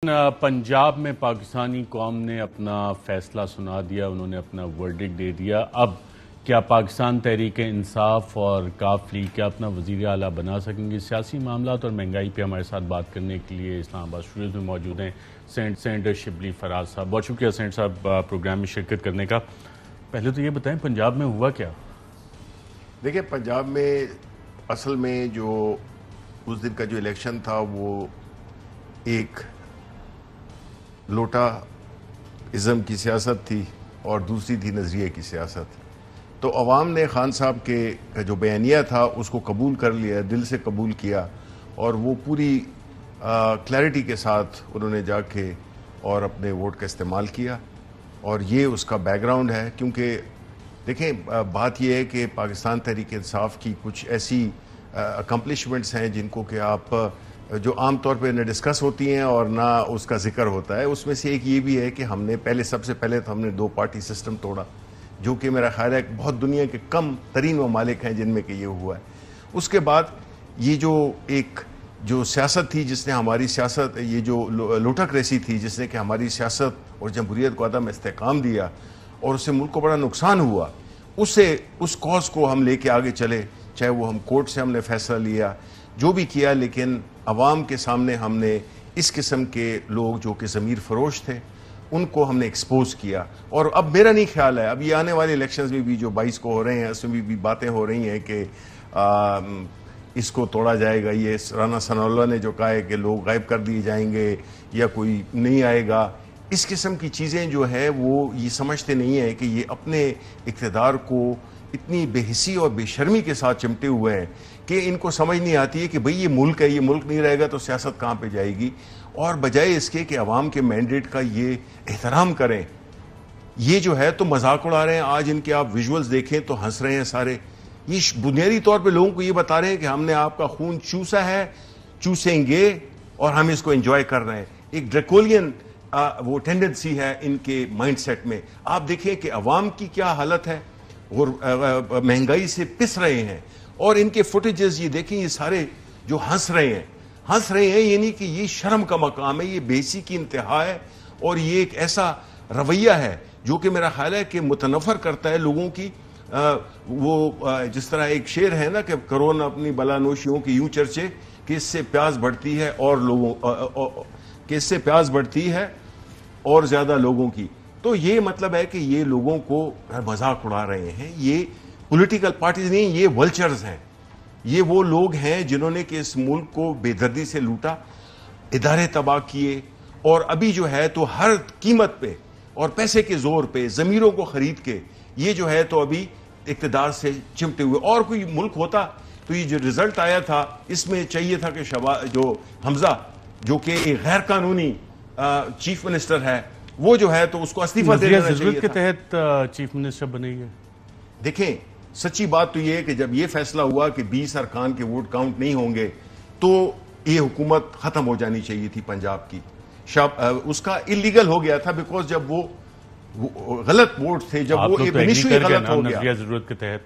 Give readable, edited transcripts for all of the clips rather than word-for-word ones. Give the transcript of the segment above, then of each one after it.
पंजाब में पाकिस्तानी कौम ने अपना फैसला सुना दिया, उन्होंने अपना वर्डिक्ट दे दिया। अब क्या पाकिस्तान तहरीक इंसाफ और काफ लीग क्या अपना वज़ीर आला बना सकेंगे? सियासी मामलात और महंगाई पे हमारे साथ बात करने के लिए इस्लामाबाद स्टूडियोज़ में मौजूद हैं सेनेटर शिबली फराज साहब। बहुत शुक्रिया सेनेटर साहब प्रोग्राम में शिरकत करने का। पहले तो ये बताएं पंजाब में हुआ क्या? देखिए, पंजाब में असल में जो उस दिन का जो इलेक्शन था वो एक लोटा इज़म की सियासत थी और दूसरी थी नजरिए की सियासत। तो अवाम ने खान साहब के जो बयानिया था उसको कबूल कर लिया, दिल से कबूल किया और वो पूरी क्लैरिटी के साथ उन्होंने जाके और अपने वोट का इस्तेमाल किया और ये उसका बैकग्राउंड है। क्योंकि देखें, बात यह है कि पाकिस्तान तहरीक इंसाफ की कुछ ऐसी अकम्पलिशमेंट्स हैं जिनको कि आप जो आम तौर पे न डिस्कस होती हैं और ना उसका जिक्र होता है। उसमें से एक ये भी है कि हमने सबसे पहले तो हमने 2 पार्टी सिस्टम तोड़ा, जो कि मेरा ख्याल है बहुत दुनिया के कम तरीन ममालिक हैं जिनमें कि ये हुआ है। उसके बाद ये जो सियासत थी जिसने हमारी सियासत, ये जो लोटाक्रेसी थी जिसने कि हमारी सियासत और जमहूरियत को अदम इस्तेकाम दिया और उससे मुल्क को बड़ा नुकसान हुआ, उस कॉज को हम लेके आगे चले। चाहे वो हम कोर्ट से हमने फैसला लिया, जो भी किया, लेकिन अवाम के सामने हमने इस किस्म के लोग जो कि ज़मीर फरोश थे उनको हमने एक्सपोज किया। और अब मेरा नहीं ख्याल है, अब ये आने वाले इलेक्शंस में भी जो 22 को हो रहे हैं उसमें भी बातें हो रही हैं कि इसको तोड़ा जाएगा। ये राना सनाउल्लाह ने जो कहा है कि लोग गायब कर दिए जाएंगे या कोई नहीं आएगा, इस किस्म की चीज़ें जो है वो ये समझते नहीं है कि ये अपने इक़्तिदार को इतनी बेहिसी और बेशर्मी के साथ चिमटे हुए हैं कि इनको समझ नहीं आती है कि भाई ये मुल्क है, ये मुल्क नहीं रहेगा तो सियासत कहाँ पे जाएगी। और बजाय इसके कि अवाम के मैंडेट का ये एहतराम करें, ये जो है तो मजाक उड़ा रहे हैं। आज इनके आप विजुअल्स देखें तो हंस रहे हैं सारे। ये बुनियादी तौर पे लोगों को ये बता रहे हैं कि हमने आपका खून चूसा है, चूसेंगे और हम इसको एंजॉय कर रहे हैं। एक ड्रैकोलियन वो टेंडेंसी है इनके माइंडसेट में। आप देखें कि अवाम की क्या हालत है और महंगाई से पिस रहे हैं। और इनके फुटेजेस ये देखें, ये सारे जो हंस रहे हैं, ये नहीं कि ये शर्म का मकाम है, ये बेसी की इंतहा है। और ये एक ऐसा रवैया है जो कि मेरा ख्याल है कि मुतनफर करता है लोगों की। जिस तरह एक शेर है ना कि करोना अपनी बलानोशियों की यूं चर्चे कि इससे प्यास बढ़ती है और लोगों कि इससे प्यास बढ़ती है और ज्यादा लोगों की। तो ये मतलब है कि ये लोगों को मजाक उड़ा रहे हैं। ये पॉलिटिकल पार्टीज नहीं, ये वल्चर्स हैं। ये वो लोग हैं जिन्होंने कि इस मुल्क को बेदर्दी से लूटा, इदारे तबाह किए और अभी जो है तो हर कीमत पे और पैसे के जोर पे जमीरों को खरीद के ये जो है तो अभी इक्तदार से चिमटे हुए। और कोई मुल्क होता तो ये जो रिजल्ट आया था इसमें चाहिए था कि जो हमजा, जो कि एक गैर कानूनी चीफ मिनिस्टर है, वो जो है तो उसको इस्तीफा देना चाहिए के तहत चीफ मिनिस्टर बनेगी। देखें, सच्ची बात तो ये है कि जब ये फैसला हुआ कि 20 अरकान के वोट काउंट नहीं होंगे तो ये हुकूमत खत्म हो जानी चाहिए थी पंजाब की। उसका इलीगल हो गया था बिकॉज जब वो गलत वोट थे, जब वो इनिशियली गलत हो गया जरूरत के तहत।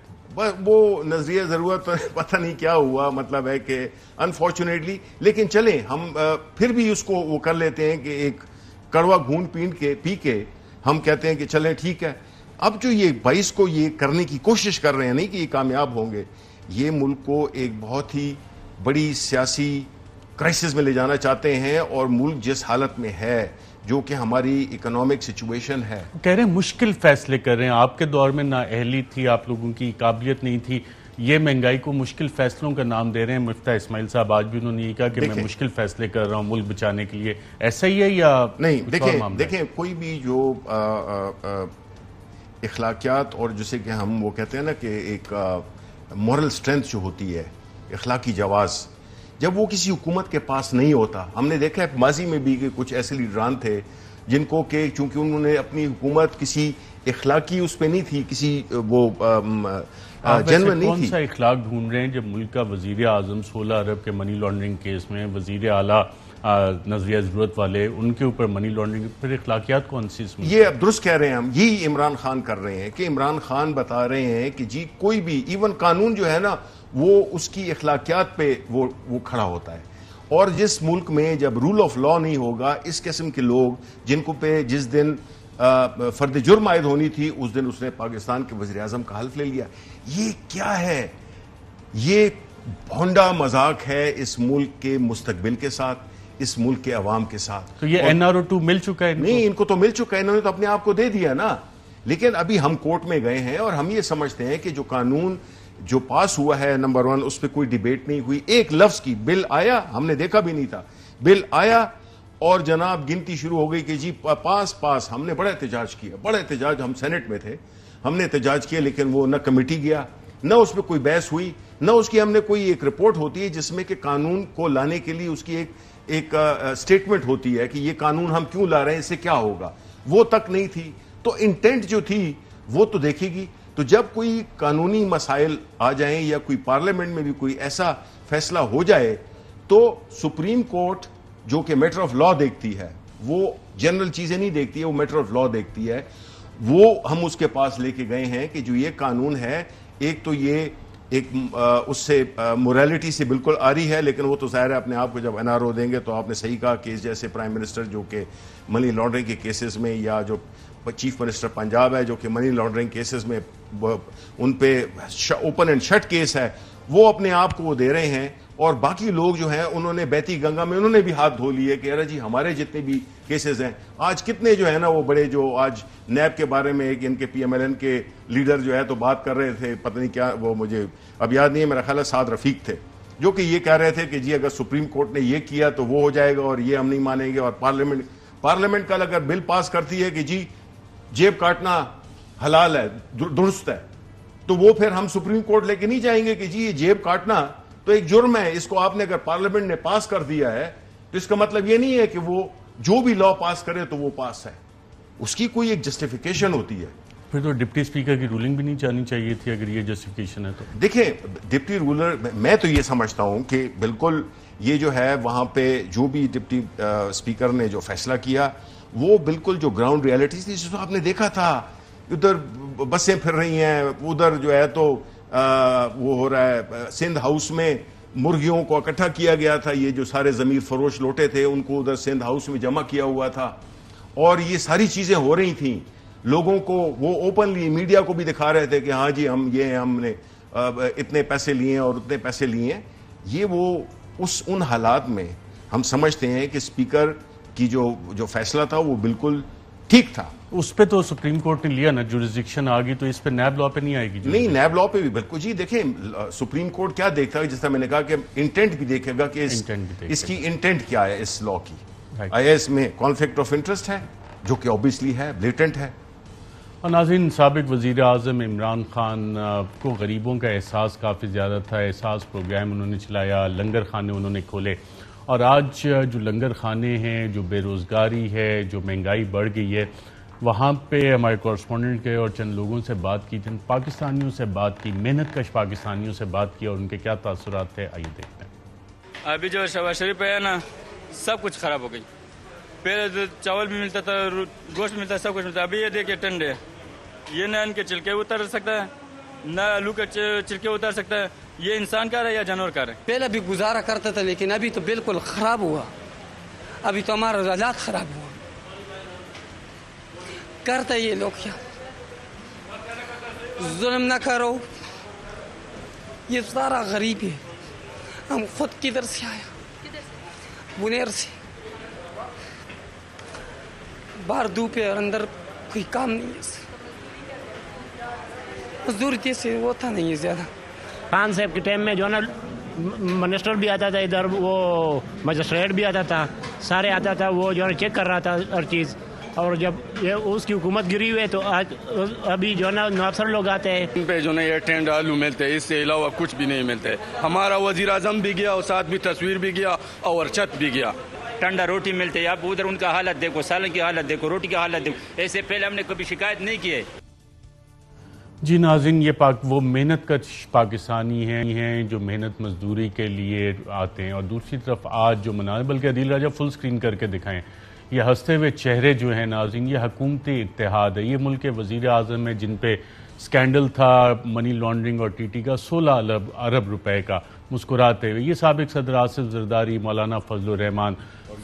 वो नजरिया जरूरत पता नहीं क्या हुआ, मतलब है कि अनफॉर्चुनेटली। लेकिन चलें, हम फिर भी उसको वो कर लेते हैं कि एक कड़वा घून पी के हम कहते हैं कि चलें ठीक है। अब जो ये 22 को ये करने की कोशिश कर रहे हैं, नहीं कि ये कामयाब होंगे, ये मुल्क को एक बहुत ही बड़ी सियासी क्राइसिस में ले जाना चाहते हैं। और मुल्क जिस हालत में है, जो कि हमारी इकोनॉमिक सिचुएशन है, कह रहे हैं मुश्किल फैसले कर रहे हैं। आपके दौर में नाअहली थी, आप लोगों की काबिलियत नहीं थी, ये महंगाई को मुश्किल फैसलों का नाम दे रहे हैं। मुफ्ता इस्माइल साहब आज भी उन्होंने ये कहा कि मैं मुश्किल फैसले कर रहा हूं मुल्क बचाने के लिए। ऐसा ही है या नहीं? देखें कोई भी जो इखलाकियात और जिसे कि हम वो कहते हैं ना कि एक मॉरल स्ट्रेंथ जो होती है, इखलाकी जवाज़, जब वो किसी हुकूमत के पास नहीं होता। हमने देखा है माजी में भी कि कुछ ऐसे लीडरान थे जिनको कि चूंकि उन्होंने अपनी हुकूमत किसी इखलाकी उस पर नहीं थी, किसी वो जेन्युइन नहीं थी। कौन सा इखलाक ढूंढ रहे हैं जब मुल्क का वजीर आजम 16 अरब के मनी लॉन्ड्रिंग केस में, वजीर आला नजरिया जरूरत वाले, उनके ऊपर मनी लॉन्ड्रिंग, फिर इखलाकियात कौन सी? ये अब दुरुस्त कह रहे हैं हम, यही इमरान खान कर रहे हैं कि इमरान खान बता रहे हैं कि जी कोई भी इवन कानून जो है ना वो उसकी इखलाकियात पे वो खड़ा होता है। और जिस मुल्क में जब रूल ऑफ लॉ नहीं होगा, इस किस्म के लोग जिनको पे जिस दिन फर्द जुर्म आयद होनी थी उस दिन उसने पाकिस्तान के वज़ीर आज़म का हल्फ ले लिया। ये क्या है? ये भोंडा मजाक है इस मुल्क के मुस्तकबिल के साथ, इस मुल्क के अवाम के साथ। तो ये NRO2 मिल चुका है? नहीं, इनको तो मिल चुका है, इन्होंने तो अपने आप को दे दिया ना। लेकिन अभी हम कोर्ट में गए हैं और हम ये समझते हैं कि जो कानून जो पास हुआ है, नंबर 1, उस पर कोई डिबेट नहीं हुई, एक लफ्ज की बिल आया, हमने देखा भी नहीं था, बिल आया और जनाब गिनती शुरू हो गई कि जी पास। हमने बड़ा एहतजाज किया, बड़ा एहतजाज, हम सेनेट में थे, हमने एहतजाज किया, लेकिन वो न कमेटी गया, न उस पर कोई बहस हुई, न उसकी हमने कोई एक रिपोर्ट होती है जिसमें कि कानून को लाने के लिए उसकी एक स्टेटमेंट होती है कि ये कानून हम क्यों ला रहे हैं, इससे क्या होगा, वो तक नहीं थी। तो इंटेंट जो थी वो तो देखेगी। तो जब कोई कानूनी मसाइल आ जाएं या कोई पार्लियामेंट में भी कोई ऐसा फैसला हो जाए तो सुप्रीम कोर्ट जो कि मैटर ऑफ लॉ देखती है, वो जनरल चीजें नहीं देखती है, वो मैटर ऑफ लॉ देखती है, वो हम उसके पास लेके गए हैं कि जो ये कानून है, एक तो ये एक उससे मोरालिटी से बिल्कुल आ रही है, लेकिन वो तो जाहिर है अपने आप को जब NRO देंगे तो आपने सही कहा, केस जैसे प्राइम मिनिस्टर जो कि मनी लॉन्ड्रिंग के केसेस में, या जो चीफ मिनिस्टर पंजाब है जो कि मनी लॉन्ड्रिंग केसेस में उन पे ओपन एंड शट केस है, वो अपने आप को वो दे रहे हैं। और बाकी लोग जो हैं उन्होंने बहती गंगा में उन्होंने भी हाथ धो लिए कि अरे जी हमारे जितने भी केसेस हैं, आज कितने जो है ना वो बड़े, जो आज नैब के बारे में एक इनके PMLN के लीडर जो है तो बात कर रहे थे, पता नहीं क्या, वो मुझे अब याद नहीं है, मेरा ख्याल है साद रफीक थे, जो कि ये कह रहे थे कि जी अगर सुप्रीम कोर्ट ने ये किया तो वो हो जाएगा और ये हम नहीं मानेंगे। और पार्लियामेंट कल अगर बिल पास करती है कि जी जेब काटना हलाल है, दुरुस्त है, तो वो फिर हम सुप्रीम कोर्ट लेके नहीं जाएंगे कि जी ये जेब काटना तो एक जुर्म है, इसको आपने अगर पार्लियामेंट ने पास कर दिया है तो इसका मतलब ये नहीं है कि वो जो भी लॉ पास करे तो वो पास है, उसकी कोई एक जस्टिफिकेशन होती है। फिर तो डिप्टी स्पीकर की रूलिंग भी नहीं जानी चाहिए थी अगर ये जस्टिफिकेशन है तो। देखिए डिप्टी रूलर, मैं तो ये समझता हूं कि बिल्कुल ये जो है वहां पे जो भी डिप्टी स्पीकर ने जो फैसला किया वो बिल्कुल जो ग्राउंड रियलिटी थी, जिसको आपने देखा था, उधर बसें फिर रही हैं, उधर जो है तो वो हो रहा है, सिंध हाउस में मुर्गियों को इकट्ठा किया गया था, ये जो सारे जमीर फरोश लोटे थे उनको उधर सिंध हाउस में जमा किया हुआ था, और ये सारी चीजें हो रही थी। लोगों को वो ओपनली मीडिया को भी दिखा रहे थे कि हाँ जी हमने इतने पैसे लिए और उतने पैसे लिए। ये वो उन हालात में हम समझते हैं कि स्पीकर की जो फैसला था वो बिल्कुल ठीक था। उस पे तो सुप्रीम कोर्ट ने लिया ना, जुरिस्डिक्शन आ गई, तो इस पे नैब लॉ पे नहीं आएगी? नहीं, नैब लॉ पे भी बिल्कुल जी। देखें सुप्रीम कोर्ट क्या देखता है, जैसा मैंने कहा कि इंटेंट भी देखेगा कि इसकी इंटेंट क्या है इस लॉ की। IAS में कॉन्फ्लिक्ट ऑफ इंटरेस्ट है जो कि ऑब्वियसली है, ब्लेटेंट है। और नाज़रीन, साबिक वज़ीर आज़म इमरान खान को गरीबों का एहसास काफ़ी ज़्यादा था, एहसास प्रोग्राम उन्होंने चलाया, लंगर खाने उन्होंने खोले, और आज जो लंगर खाने हैं, जो बेरोज़गारी है, जो महंगाई बढ़ गई है, वहाँ पे हमारे कॉरेस्पॉन्डेंट के और चंद लोगों से बात की, चंद पाकिस्तानियों से बात की, मेहनत कश पाकिस्तानियों से बात की, और उनके क्या तासुरात थे, आइए देखते हैं। अभी जो शहबाज शरीफ है ना, सब कुछ खराब हो गई। पहले चावल भी मिलता था, गोश्त मिलता, सब कुछ मिलता। अभी ये देखिए टंडे, ये ना इनके छिलके उतर सकता है, ना आलू के छिलके उतर सकता है। ये इंसान का है या जानवर का है? पहले भी गुजारा करता था, लेकिन अभी तो बिल्कुल खराब हुआ। अभी तो हमारा हालात खराब हुआ। करते ये लोग क्या, जुल्म ना करो, ये सारा गरीब है। हम खुद किधर से आया, बुनेर से, बाहर धूप है और अंदर कोई काम नहीं है, मजदूरी जैसे होता नहीं है ज्यादा। खान साहब के टाइम में जो ना मिनिस्टर भी आता था इधर, वो मजिस्ट्रेट भी आता था, सारे आता था, वो जो है चेक कर रहा था हर चीज़। और जब ये उसकी हुकूमत गिरी हुई है तो आज अभी जो ना अफसर लोग आते हैं, इन पे जो ना ये टेंड आलू मिलते हैं, इससे अलावा कुछ भी नहीं मिलते। हमारा वजीर आजम भी गया और साथ भी तस्वीर भी गया और छत भी गया। ठंडा रोटी मिलते है, आप उधर उनका हालत देखो, सालन की हालत देखो, रोटी की हालत देखो। ऐसे पहले हमने कभी शिकायत नहीं की है। जी नाज़रीन, ये वो मेहनत का पाकिस्तानी हैं जो मेहनत मजदूरी के लिए आते हैं, और दूसरी तरफ आज जो मनाजिर, बल्कि अदील राजा फुल स्क्रीन करके दिखाएं, ये हंसते हुए चेहरे जो हैं नाज़रीन, ये हुकूमती इत्तेहाद है। ये मुल्क के वज़ीर आज़म है जिन पे स्कैंडल था मनी लॉन्ड्रिंग और TT का 16 अरब रुपए का, मुस्कुराते हुए। ये साबिक सदर आसिफ जरदारी, मौलाना फजलुर रहमान,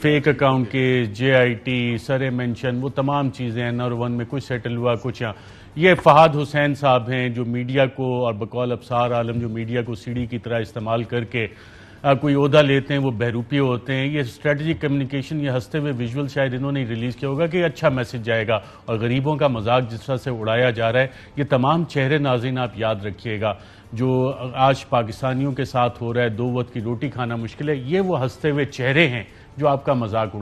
फेक अकाउंट के JIT, सरे मेंशन, वो तमाम चीज़ें NR1 में कुछ सेटल हुआ, कुछ यहाँ। ये फहाद हुसैन साहब हैं जो मीडिया को, और बकौल अबसार आलम, जो मीडिया को सीढ़ी की तरह इस्तेमाल करके कोई ओहदा लेते हैं, वो बहरूपी होते हैं। ये स्ट्रेटजिक कम्युनिकेशन, ये हंसते हुए विजुअल शायद इन्होंने रिलीज़ किया होगा कि अच्छा मैसेज जाएगा, और गरीबों का मजाक जिस तरह से उड़ाया जा रहा है, ये तमाम चेहरे नाज़रीन आप याद रखिएगा जो आज पाकिस्तानियों के साथ हो रहा है। 2 वक्त की रोटी खाना मुश्किल है, ये वो हंसते हुए चेहरे हैं जो आपका मजाक